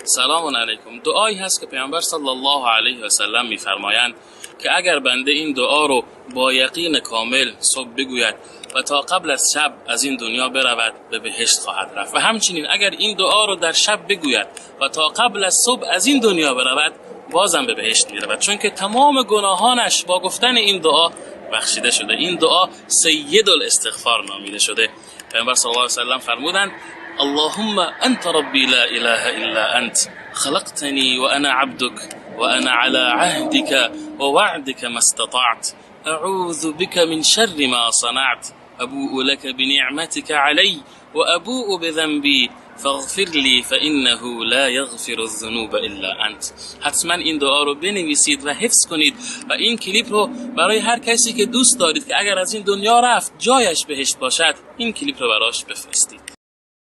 سلام علیکم. دعایی هست که پیامبر صلی الله علیه و سلم می‌فرمایند که اگر بنده این دعا رو با یقین کامل صبح بگوید و تا قبل از شب از این دنیا برود به بهشت خواهد رفت، و همچنین اگر این دعا رو در شب بگوید و تا قبل از صبح از این دنیا برود بازم به بهشت میرود، چون که تمام گناهانش با گفتن این دعا بخشیده شده. این دعا سید الاستغفار نامیده شده. پیامبر صلی الله علیه و سلم فرمودند: اللهم انت ربی لا اله الا انت خلقتنی و انا عبدك و انا على عهدك و وعدك ما استطعت اعوذ بك من شر ما صنعت ابوء لك بنعمتك علی و ابوء بذنبی فاغفر لی فانه لا یغفر الذنوب الا انت. حتما این دعا رو بنویسید و حفظ کنید و این کلیپ رو برای هر کسی که دوست دارید که اگر از این دنیا رفت جایش بهشت باشد این کلیپ رو براش بفرستید.